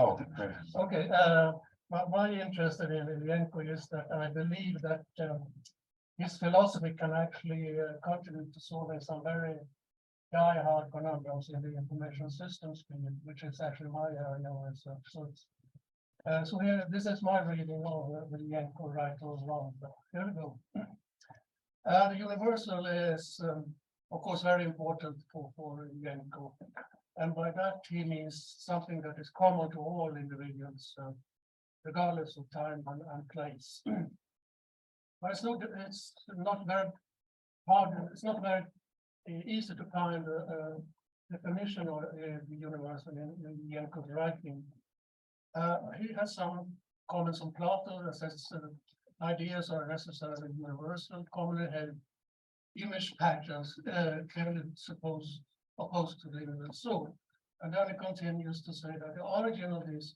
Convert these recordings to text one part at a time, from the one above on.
Oh, great. Okay. My interest in Ilyenkov is that I believe that his philosophy can actually contribute to solving some very die-hard conundrums in the information systems field, which is actually my area of research. So here, this is my reading of the Ilyenkov, right or wrong. But here we go. The universal is, of course, very important for Ilyenkov. And by that, he means something that is common to all individuals, regardless of time and place. But it's not very hard, it's not very easy to find a definition of the universal in Ilyenkov's writing. He has some comments on Plato that says ideas are necessarily universal, commonly held image patterns clearly opposed to the universal soul. And then he continues to say that the origin of these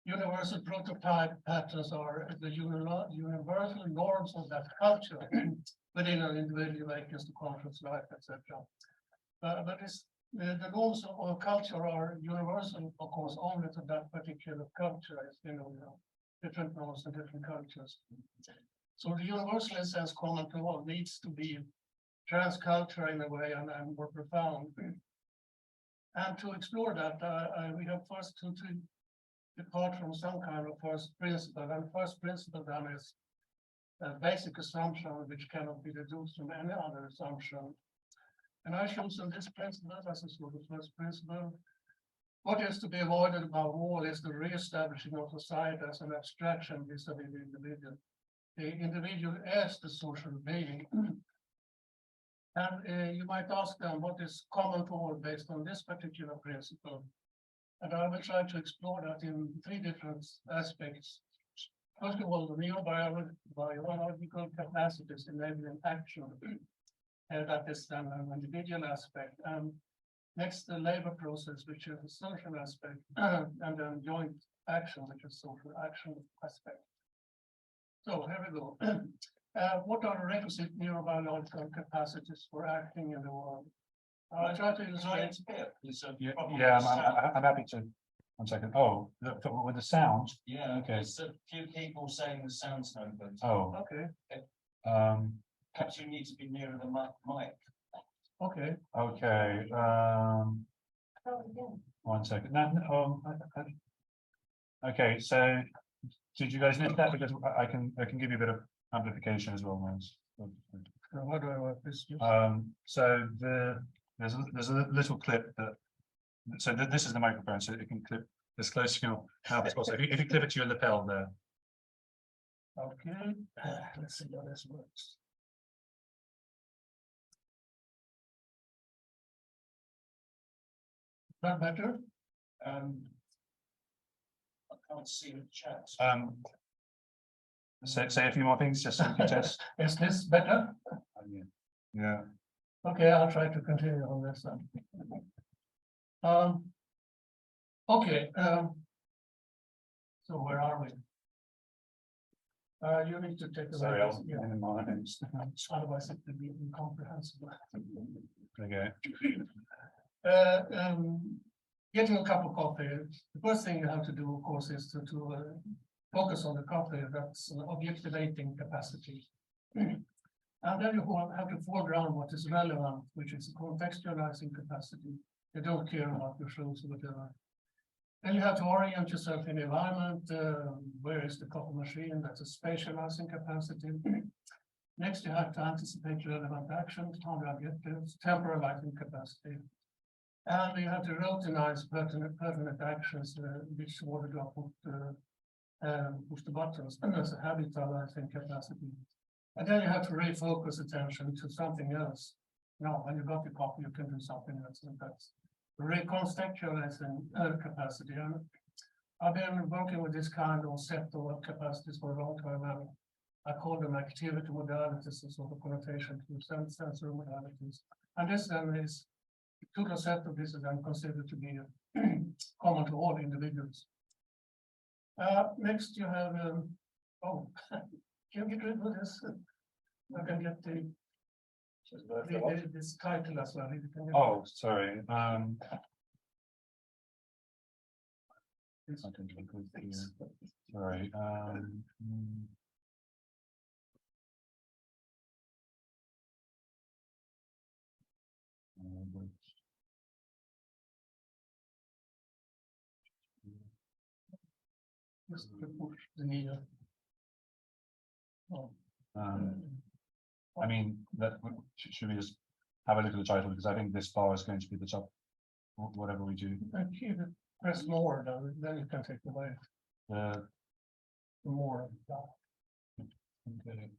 universal prototype patterns are the universal norms of that culture within an individual vacancy to conscious life, etc. But the norms of culture are universal, of course, only to that particular culture, as different norms and different cultures. So the universal, in a sense, common to all, needs to be transcultural in a way and more profound. And to explore that, we have first to depart from some kind of first principle. And first principle then is a basic assumption which cannot be deduced from any other assumption. And I choose this principle as a sort of first principle. What is to be avoided above all is the re-establishing of society as an abstraction vis-a-vis the individual. The individual as the social being. And you might ask them what is common to all based on this particular principle. And I will try to explore that in three different aspects. First of all, the neurobiological capacities enabling action. That is then an individual aspect. And next, the labor process, which is a social aspect. And then joint action, which is social action aspect. So here we go. What are the requisite neurobiological capacities for acting in the world? I'll try to illustrate. Yeah, I'm happy to. 1 second. Oh, with the sound. Yeah. Okay. There's a few people saying the sound's no good. Oh. Okay. Perhaps you need to be nearer the mic. Okay. Okay. 1 second. No, okay. So, did you guys miss that? Because I can give you a bit of amplification as well, Lars. How do I work this? So there's a little clip that. So this is the microphone, so it can clip as close to your mouth as possible. If you clip it to your lapel there. Okay. Let's see how this works. That better? I can't see the chat. Say a few more things just so we can test. Is this better? Yeah. Okay, I'll try to continue on this then. Okay. So where are we? You need to take a Sorry, look. I'll in my hands. Otherwise it will be incomprehensible. Okay. Getting a cup of coffee. The first thing you have to do, of course, is to focus on the coffee. That's an objectivating capacity. And then you have to foreground what is relevant, which is a contextualizing capacity. You don't care about your shows or whatever. Then you have to orient yourself in the environment. Where is the coffee machine? That's a spatializing capacity. Next, you have to anticipate relevant actions, counter objectives, temporalizing capacity. And you have to routinize pertinent actions, which order to push the buttons. And that's a habitualizing capacity. And then you have to refocus attention to something else. Now, when you got the coffee, you can do something else. And that's reconceptualizing capacity. And I've been working with this kind of set of capacities for a long time now. I call them activity modalities, a sort of connotation to sensory modalities. And this then is, the total set of this is then considered to be common to all individuals. Next, you have, can you get rid of this? I can get this title as well. Oh, sorry. I can look at here. Sorry. Just to push the needle. Oh. I mean, should we just have a look at the title, because I think this bar is going to be the top, whatever we do. And keep it, press more, then you can take away The more. okay.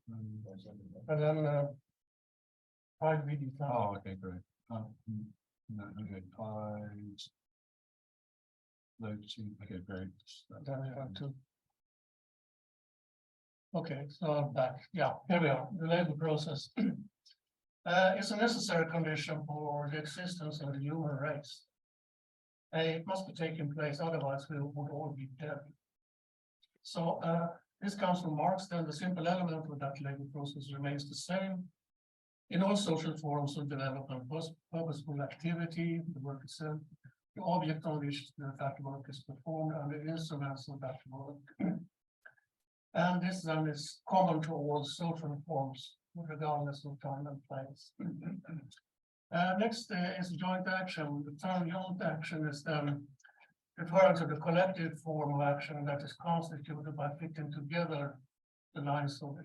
And then hide video. Oh, okay, great. No, okay. Okay, great. Then you have to. Okay, so I'm back. Yeah, here we are. The labor process is a necessary condition for the existence of the human race. It must be taking place, otherwise we would all be dead. So this comes from Marx. Then the simple element of that labor process remains the same in all social forms of development: purposeful activity, the work itself, the object on which that work is performed, and the instruments of that work. And this then is common to all social forms, regardless of time and place. Next is joint action. The term joint action is then referring to the collective form of action that is constituted by fitting together the lines of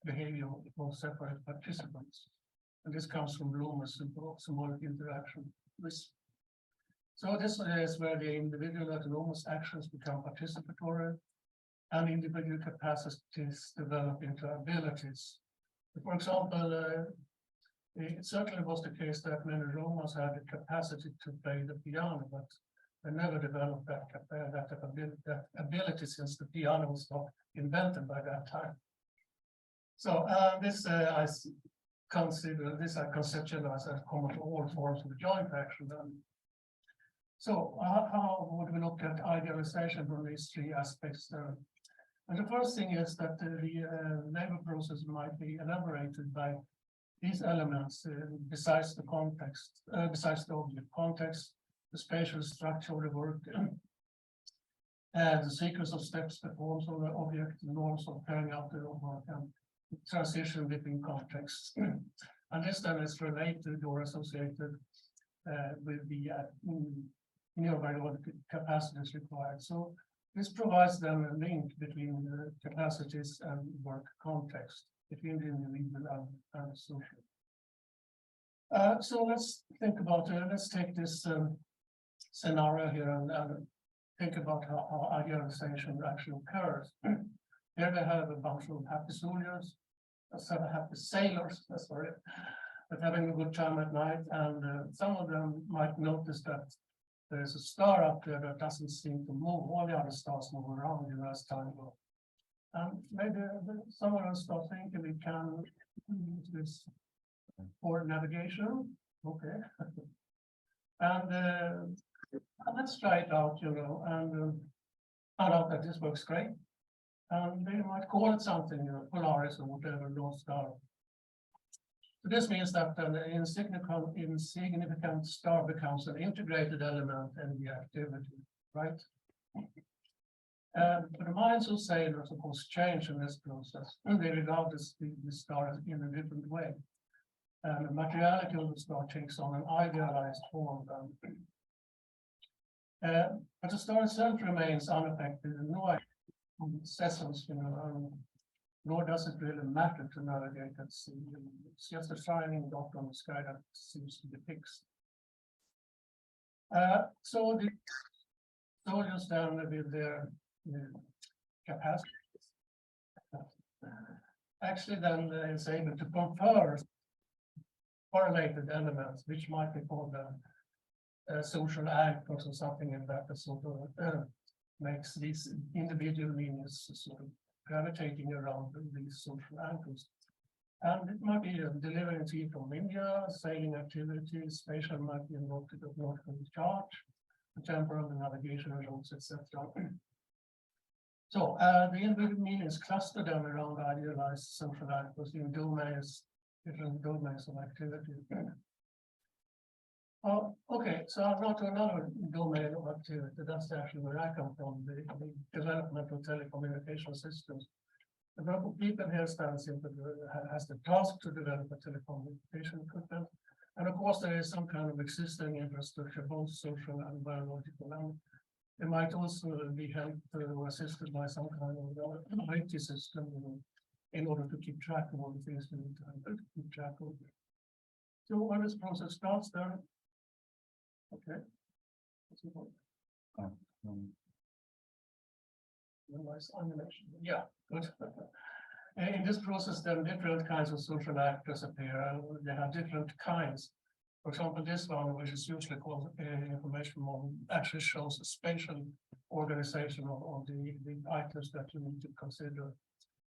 behavior of separate participants. And this comes from Bloom's symbolic interaction. So this is where the individual autonomous actions become participatory, and individual capacities develop into abilities. For example, it certainly was the case that many Romans had the capacity to play the piano, but they never developed that ability since the piano was not invented by that time. So this I consider this I conceptualize as common to all forms of joint action. So how would we look at idealization from these three aspects? And the first thing is that the labor process might be elaborated by these elements besides the context, besides the object context, the spatial structure of the work, the sequence of steps performed on the object, the norms of carrying out the work, and the transition between contexts. And this then is related or associated with the neurobiological capacities required. So this provides them a link between the capacities and work context, between the individual and social. So let's think about let's take this scenario here and think about how idealization actually occurs. Here they have a bunch of happy soldiers, happy sailors, sorry, but having a good time at night, and some of them might notice that there's a star up there that doesn't seem to move. All the other stars move around as time goes. And maybe some of them start thinking we can use this for navigation. Okay. And let's try it out, and found out that this works great. And they might call it something, Polaris or whatever, North Star. So this means that an insignificant star becomes an integrated element in the activity, right? But the minds of sailors, of course, change in this process, and they regard the star in a different way. And the materiality of the star takes on an idealized form. But the star itself remains unaffected, and no its essence, nor does it really matter to navigate at sea. It's just a shining dot on the sky that seems to be fixed. So the soldiers then with their capacity actually then is able to confer correlated elements, which might be called social anchors or something in that sort of makes these individual meanings sort of gravitating around these social anchors. And it might be delivering tea from India, sailing activities, spatial might be nautical charge, temporal navigation routes, etc. So the individual meanings cluster them around idealized social anchors in domains, different domains of activity. Oh, okay, so I've got another domain of activity. That's actually where I come from, the development of telecommunication systems. A group of people here stands in has the task to develop a telecommunication equipment. And of course, there is some kind of existing infrastructure, both social and biological. And it might also be helped or assisted by some kind of IT system, in order to keep track of all the things we need to keep track of. So when this process starts there, okay. Nice animation. Yeah, good. In this process, then different kinds of social actors appear, and they have different kinds. For example, this one, which is usually called information model, actually shows a spatial organization of the items that you need to consider.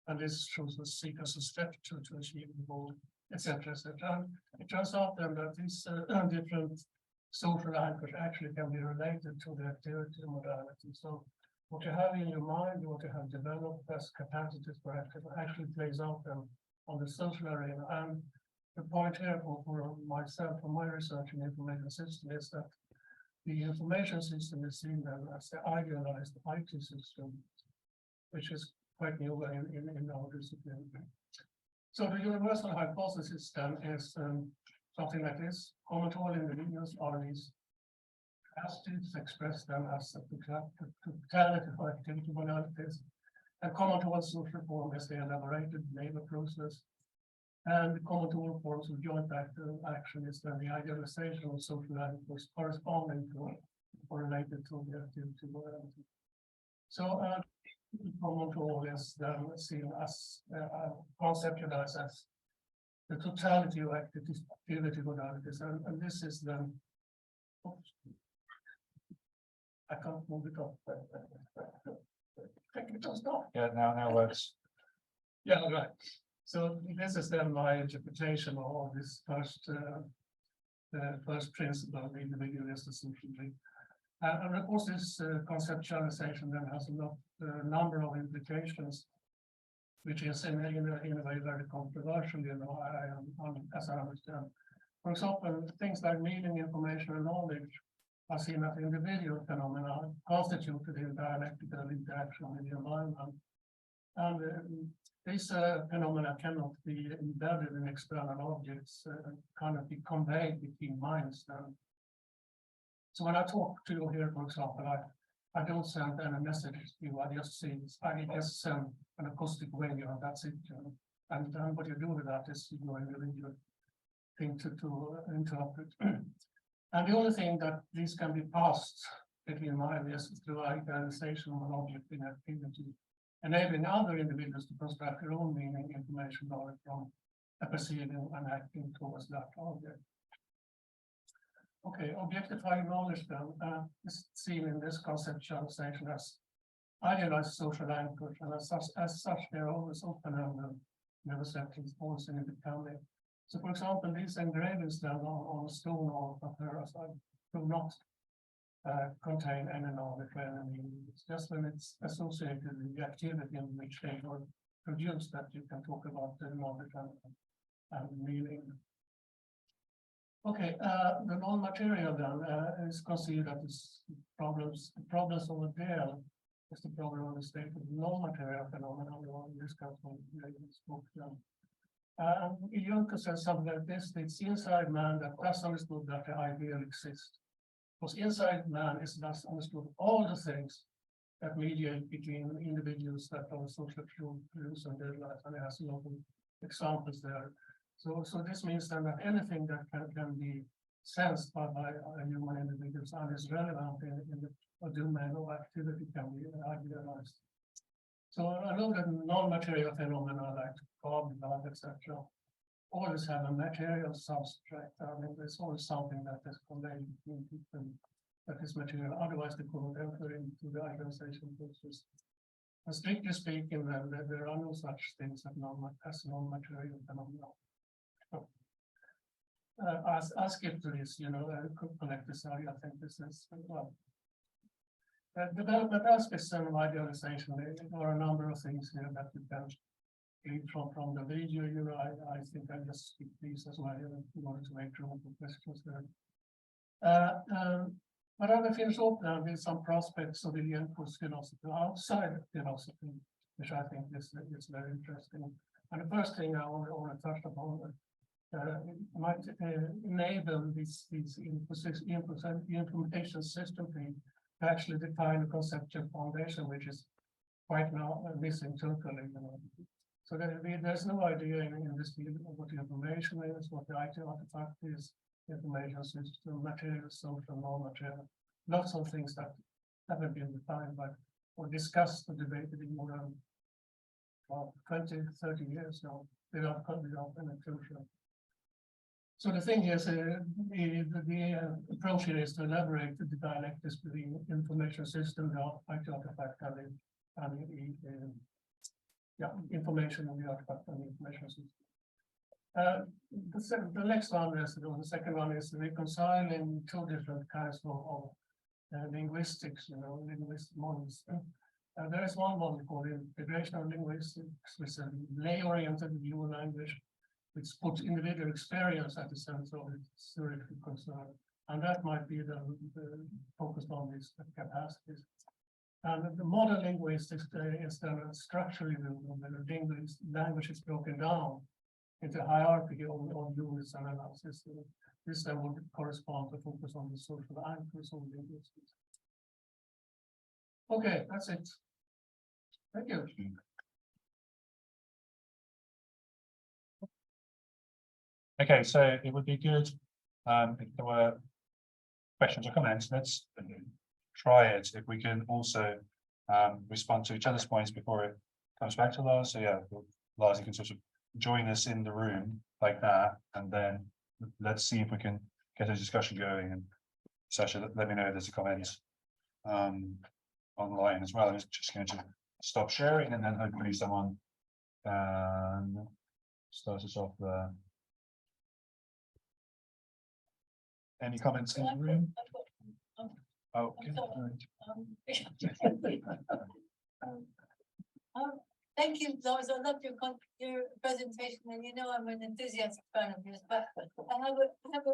And this shows a sequence of steps to achieve the goal, etc., etc. And it turns out then that these different social anchors actually can be related to the activity modality. So what you have in your mind, what you have developed as capacities for activity actually plays out then on the social arena. And the point here for myself, for my research in information system, is that the information system is seen then as the idealized IT system, which is quite new in our discipline. So the universal hypothesis then is something like this: common to all individuals are these capacities, express them as a totality of activity modalities, and common to all social form is the elaborated labor process. And common to all forms of joint action is then the idealization of social anchors corresponding to or related to the activity modality. So common to all is then seen as conceptualized as the totality of activity modalities, and this is then. Oops, I can't move it up. Technical stuff. Yeah, now works. Yeah, right. So this is then my interpretation of this first principle of individualist socially. And of course, this conceptualization then has a number of implications, which is in a way very controversial, as I understand. For example, things like meaning, information, and knowledge are seen as individual phenomena constituted in dialectical interaction with the environment. And these phenomena cannot be embedded in external objects, cannot be conveyed between minds. So when I talk to you here, for example, I don't send any messages to you. I just send an acoustic wave, that's it. And then what you do with that is your individual thing to interpret. And the only thing that these can be passed between minds is through idealization of an object in activity, enabling other individuals to construct their own meaning, information, knowledge from perceiving and acting towards that object. Okay, objectifying knowledge then is seen in this conceptualization as idealized social anchors, and as such they're always open and never set in force in becoming. So, for example, these engravings then on stone or papyrus do not contain any knowledge or any meaning. It's just when it's associated with the activity in which they were produced that you can talk about the knowledge and meaning. Okay, the non-material then is considered as the problems over there is the problem of the state of non-material phenomena. This comes from this book. Ilyenkov says something like this: it's inside man that thus understood that the ideal exists. Because inside man is thus understood all the things that mediate between individuals that are social produce and their life, and it has a lot of examples there. So this means then that anything that can be sensed by human individuals and is relevant in the domain of activity can be idealized. So I know that non-material phenomena like carbon, blood, etc., always have a material substrate. I mean, there's always something that is conveyed between people that is material. Otherwise, they couldn't enter into the idealization process. And strictly speaking, then there are no such things as non-material phenomena. I'll skip to this, could connect this area. I think this is well. Development aspects and idealization, there are a number of things here that you can read from the video. I think I just skip these as well in order to make room for questions there. But other fields open with some prospects of Ilyenkov's philosophy outside philosophy, which I think is very interesting. And the first thing I want to touch upon might enable this information system thing to actually define a conceptual foundation, which is right now missing totally. So there's no idea in this field of what the information is, what the IT artifact is, information system, material, social, non-material, lots of things that haven't been defined by or discussed or debated in more than 20, 30 years now without penetration. So the thing is, the approach here is to elaborate the dialectics between information system, the IT artifact, and the information in the artifact and the information system. The next one is, or the second one is reconciling two different kinds of linguistics, linguistic models. There is one model called Integrational linguistics, which is a lay-oriented view of language, which puts individual experience at the center of its theoretical concern. And that might be the focused on these capacities. And the modern linguistics is then structurally the language is broken down into hierarchy of units and analysis. This then would correspond to focus on the social anchors of linguistics. Okay, that's it. Thank you. Okay, so it would be good if there were questions or comments. Let's try it. If we can also respond to each other's points before it comes back to Lars. So yeah, Lars, you can sort of join us in the room like that, and then let's see if we can get a discussion going. And Sasha, let me know if there's a comment online as well. I'm just going to stop sharing, and then hopefully someone can start us off there. Any comments in the room? Oh, okay. Thank you, Lars. I loved your presentation, and I'm an enthusiastic fan of yours, but I have a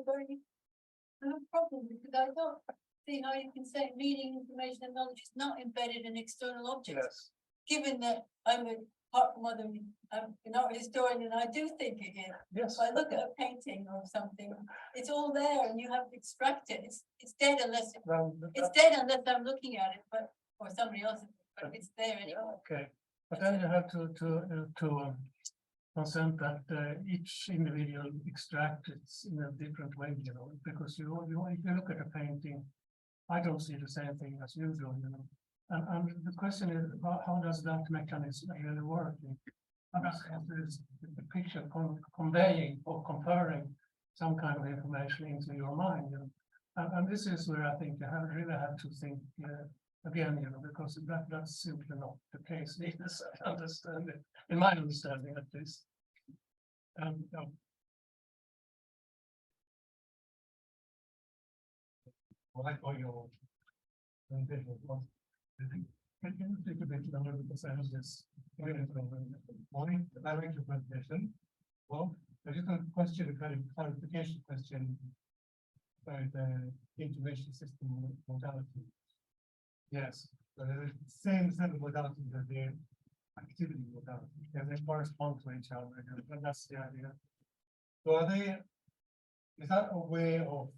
problem because I don't see how you can say meaning, information, and knowledge is not embedded in external objects. Yes. Given that apart from other, I'm an art historian, and I do think again. Yes. If I look at a painting or something, it's all there, and you have to extract it. It's dead unless I'm looking at it, or somebody else. But it's there anyway. Okay, but then you have to consent that each individual extracts it in a different way, because if you look at a painting, I don't see the same thing as you do, And the question is, how does that mechanism really work? How does the picture conveying or conferring some kind of information into your mind? And this is where I think you really have to think again, because that's simply not the case. I understand it, in my understanding at least. Well, I thought your presentation was. Can you speak a bit longer because I have this morning, the director presentation? Well, I just have a question, a kind of clarification question about the information system modality. Yes, so the same set of modalities as the activity modality, and they correspond to each other, and that's the idea. So is that a way of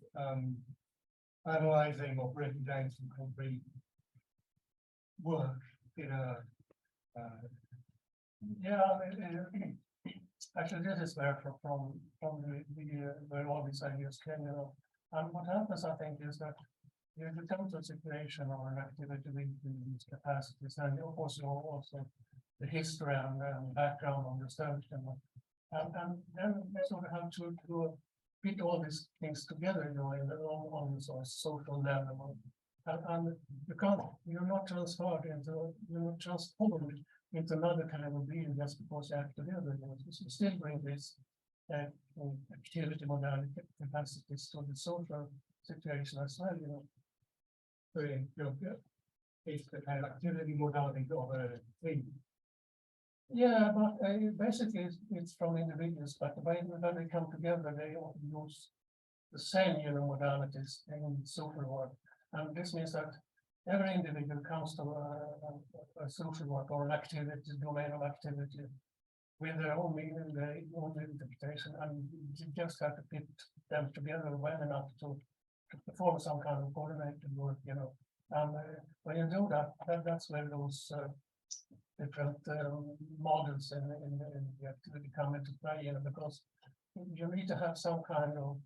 analyzing or breaking down some concrete work in a actually this is where from where all these ideas came, and what happens, I think, is that you come to a situation or an activity with these capacities, and also the history and background on the subject, and then you sort of have to fit all these things together, on the sort of social level. And you're not transformed into another kind of being just because you act together. You still bring this activity modality capacities to the social situation as well, So it's the kind of activity modality of a thing. Yeah, but basically it's from individuals, but when they come together, they often use the same, modalities in social work. And this means that every individual comes to a social work or an activity, domain of activity, with their own meaning, their own interpretation, and you just have to put them together well enough to perform some kind of coordinated work, And when you do that, that's where those different models in the activity come into play, because you need to have some kind of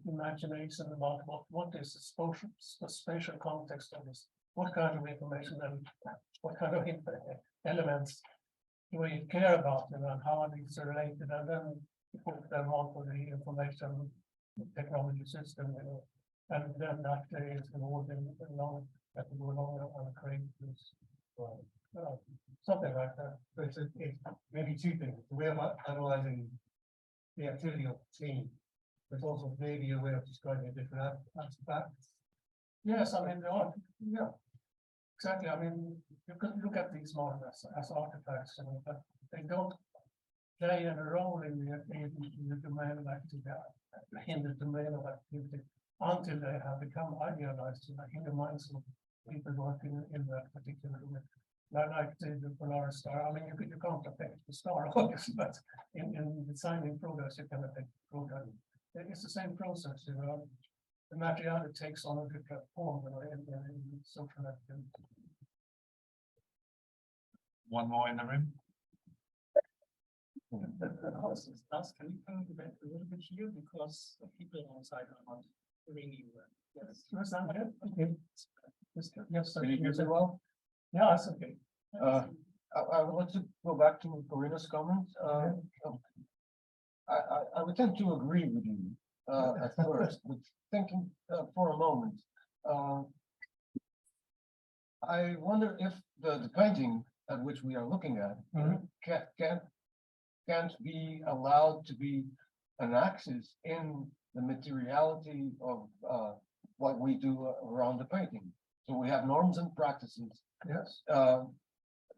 imagination about what is the spatial context of this, what kind of information and what kind of elements do we care about, and how are these related, and then put them onto the information technology system, and then that is involved in long that will go along and create this, something like that. So it's maybe two things. The way of analyzing the activity of the team, but also maybe a way of describing different aspects. Yes, I mean, yeah, exactly. I mean, you can look at these models as artifacts, but they don't play a role in the domain of activity, in the domain of activity, until they have become idealized in the minds of people working in that particular domain. Like the polar star. I mean, you can't affect the star, obviously, but in designing progress, you can affect the program. It's the same process, The materiality takes on a different form, in social activity. One more in the room. Lars, can you come back a little bit here, because the people outside are not hearing you? Yes. First, I'm here. Okay. Yes, sir. Can you hear me well? Yeah, that's okay. I would like to go back to Corinna's comment. I would tend to agree with you at first, but thinking for a moment, I wonder if the painting at which we are looking at can't be allowed to be an axis in the materiality of what we do around the painting. So we have norms and practices. Yes.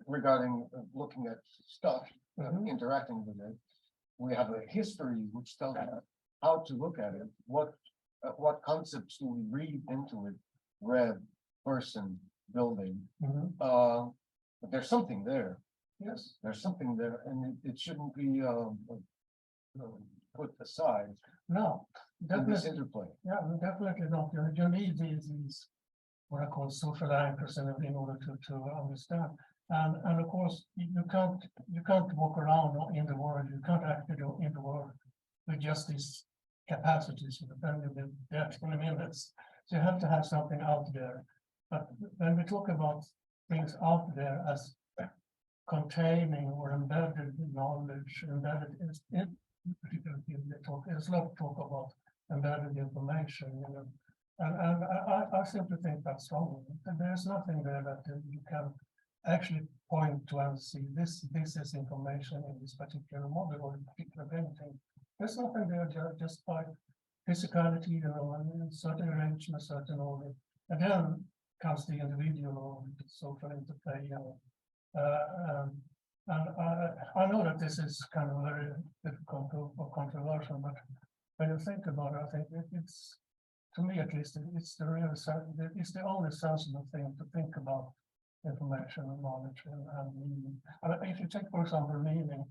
Regarding looking at stuff, interacting with it. We have a history which tells us how to look at it. What concepts do we read into it? Red, person, building. But there's something there. Yes. There's something there, and it shouldn't be put aside. No, in this definitely. interplay. Yeah, definitely not. You need these what I call social anchors in order to understand. And of course, you can't walk around in the world. You can't actually go in the world with just these capacities, then you'll be dead in a minute. So you have to have something out there. But when we talk about things out there as containing or embedded knowledge, embedded in particular field, there's a lot of talk about embedded information, And I simply think that's wrong. There's nothing there that you can actually point to and see this is information in this particular model or particular painting. There's nothing there just by physicality, and certain arrangement, certain order. And then comes the individual or the social interplay, and I know that this is kind of very difficult or controversial, but when you think about it, I think it's, to me at least, it's the only sensible thing to think about information and knowledge and meaning. And if you take, for example, meaning,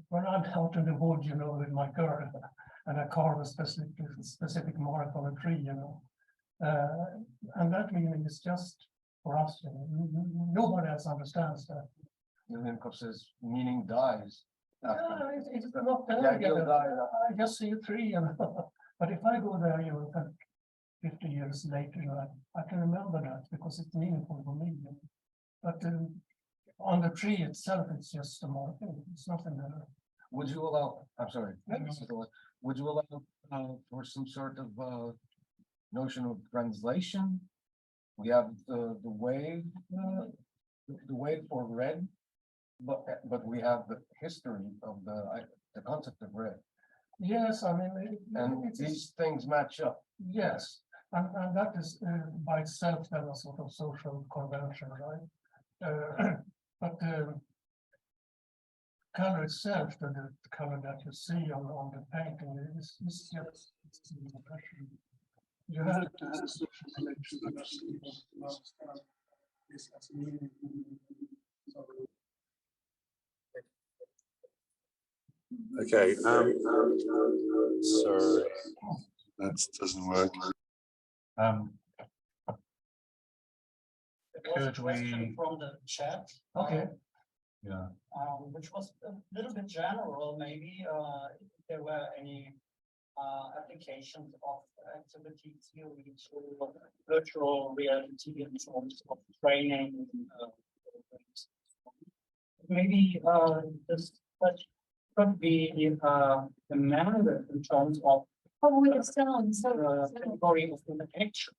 when I'm out in the wood, with my girl, and I carve a specific mark on a tree, and that meaning is just for us. Nobody else understands that. Ilyenkov says meaning dies. It's not The there. ideal dies. I just see a tree, but if I go there, 50 years later, I can remember that because it's meaningful for me. But on the tree itself, it's just a marking. It's nothing there. Would you allow, I'm sorry, Yes. would you allow for some sort of notion of translation? We have the wave for red, but we have the history of the concept of red. Yes, I mean, And these things match up. yes, and that is by itself then a sort of social convention, right? But color itself, the color that you see on the painting is just it's an impression. You have to have social connection this as meaning. Okay, sorry, that doesn't work. Could we? From the chat. Okay. Yeah. Which was a little bit general, maybe, if there were any applications of activity theory to virtual reality in terms of training. Maybe this could be the matter in terms of Oh, it sounds so. category of interaction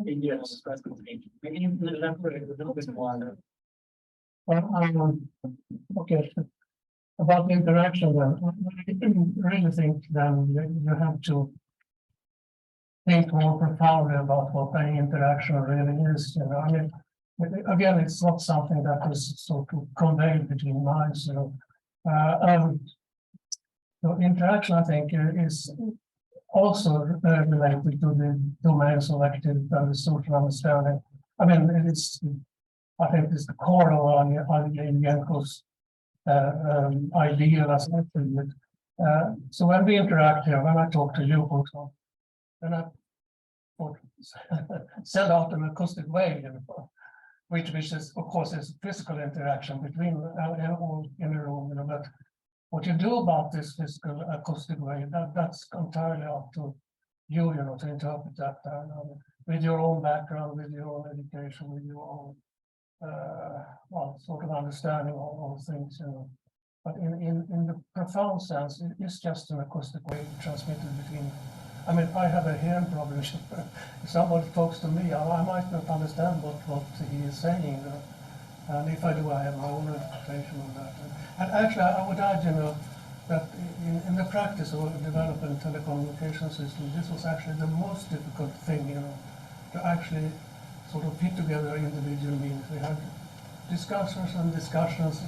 in this presentation. Maybe you can elaborate a little bit more on that. Well, okay. About the interaction, then, I really think then you have to think more profoundly about what an interaction really is. You know, I mean, again, it's not something that is sort of conveyed between minds. You know, so interaction, I think, is also related to the domains of activity and the social understanding. I mean, I think it's the core of Ilyenkov's ideal as I see it. So when we interact here, when I talk to you, for example, then I send out an acoustic wave, you know, which is, of course, is physical interaction between all in a room, you know, but what you do about this physical acoustic wave, that's entirely up to you, you know, to interpret that with your own background, with your own education, with your own well, sort of understanding of all things, you know. But in the profound sense, it's just an acoustic wave transmitted between. I mean, I have a hearing problem. If somebody talks to me, I might not understand what he is saying. And if I do, I have my own interpretation of that. And actually, I would add, you know, that in the practice of developing telecommunication systems, this was actually the most difficult thing, you know, to actually sort of put together individual meanings. We had discussions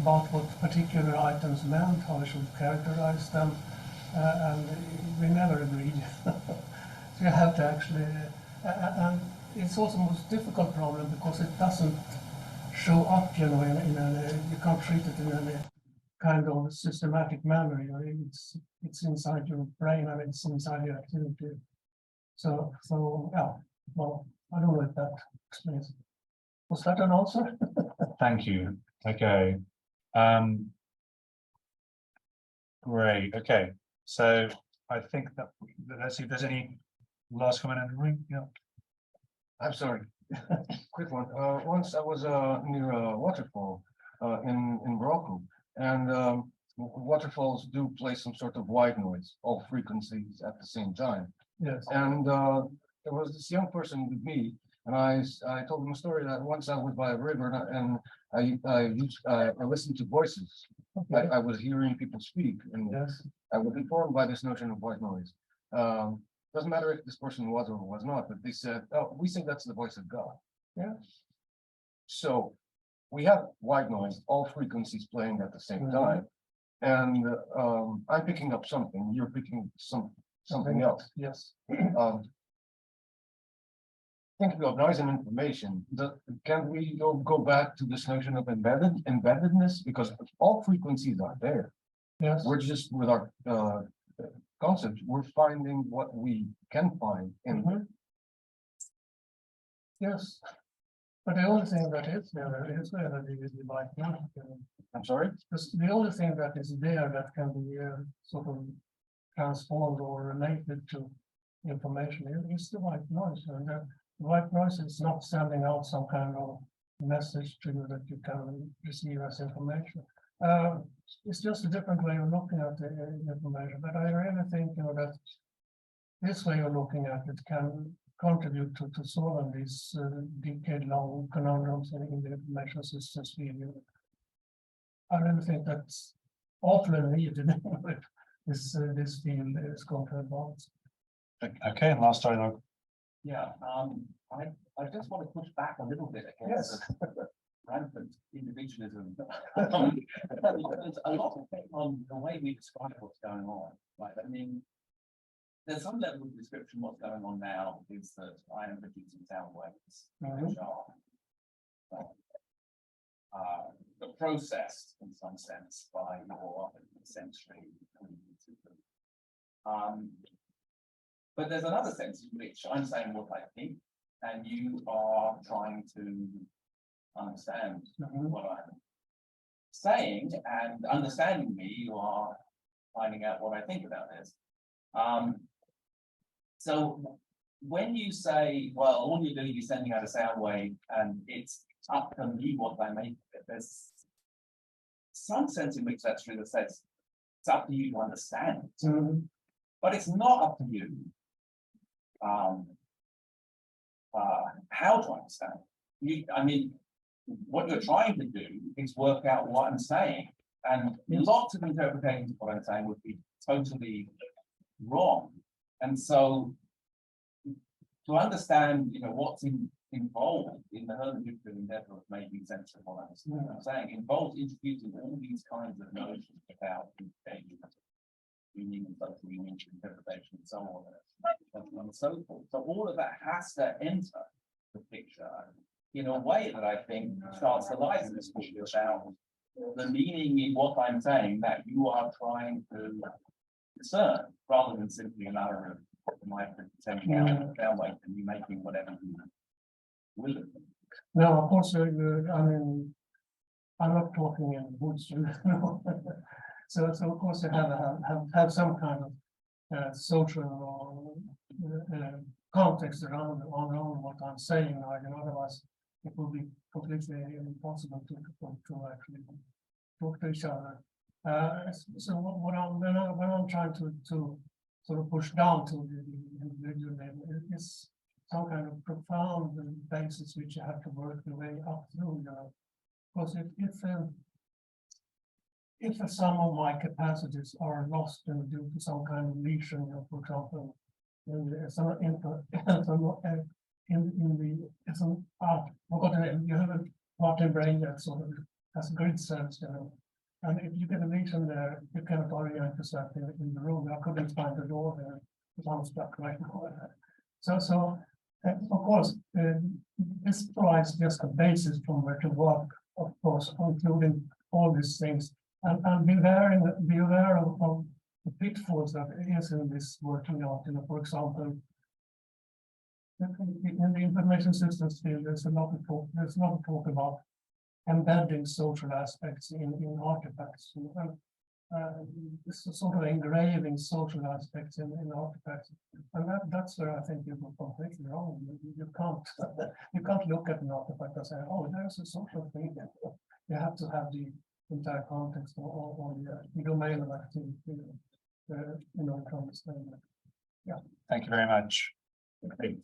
about what particular items meant, how we should characterize them, and we never agreed. So you have to actually, and it's also the most difficult problem because it doesn't show up, you know, you can't treat it in any kind of systematic manner. You know, it's inside your brain and it's inside your activity. So yeah, well, I don't know if that explains. Was that an answer? Thank you. Okay. Great. Okay. So I think that let's see if there's any last comment in the room. Yeah. I'm sorry. Quick one. Once I was near a waterfall in Morocco, and waterfalls do play some sort of white noise, all frequencies at the same time. Yes. And there was this young person with me, and I told him a story that once I was by a river and I listened to voices. Okay. I was hearing people speak, and Yes. I was informed by this notion of white noise. Doesn't matter if this person was or was not, but they said, "Oh, we think that's the voice of God." Yeah. So we have white noise, all frequencies playing at the same time, and I'm picking up something. You're picking something else. Yes. Thinking of noise and information, can we go back to this notion of embeddedness? Because all frequencies are there. Yes. We're just with our concepts, we're finding what we can find in Yes. But the only thing that is there is the white noise. I'm sorry? Because the only thing that is there that can be sort of transformed or related to information is the white noise. And the white noise is not sending out some kind of message to you that you can receive as information. It's just a different way of looking at the information. But I really think, you know, that this way of looking at it can contribute to solving these decade-long conundrums in the information systems field. I really think that's awfully needed if this field is going to advance. Okay, and last dialogue. Yeah, I just want to push back a little bit against rampant individualism. There's a lot of things on the way we describe what's going on, right? I mean, there's some level of description. What's going on now is that I am producing sound waves, which are processed in some sense by your essentially. But there's another sense in which I'm saying what I think, and you are trying to understand what I'm saying, and understanding me, you are finding out what I think about this. So when you say, well, all you're doing is sending out a sound wave, and it's up to me what I make of it, there's some sense in which that's true that says it's up to you to understand it. But it's not up to you how to understand it. I mean, what you're trying to do is work out what I'm saying, and lots of interpretations of what I'm saying would be totally wrong. And so, to understand, what's involved in the hermeneutical endeavor of making sense of what I'm saying, involves introducing all these kinds of notions about meaning and social meaning, interpretation, and so on and so forth. So all of that has to enter the picture in a way that I think starts to lie in this book about the meaning in what I'm saying that you are trying to discern, rather than simply a matter of my sending out a sound wave and you making whatever you will. No, of course, I mean, I'm not talking in woods. So of course, you have some kind of social context around what I'm saying. Otherwise, it will be completely impossible to actually talk to each other. So when I'm trying to sort of push down to the individual level, is some kind of profound basis which you have to work your way up through. Because if some of my capacities are lost due to some kind of lesion, for example, in you have a part in brain that sort of has grid cells, and if you get a lesion there, you cannot orient yourself in the room. I couldn't find the door there because I'm stuck right now. So of course, this provides just a basis from where to work, of course, including all these things. And be aware of the pitfalls that is in this working out. For example, in the information systems field, there's a lot of talk about embedding social aspects in artifacts. This is sort of engraving social aspects in artifacts, and that's where I think you go completely wrong. You can't look at an artifact and say, oh, there's a social thing. You have to have the entire context or the domain of activity, to understand that. Yeah. Thank you very much. Okay.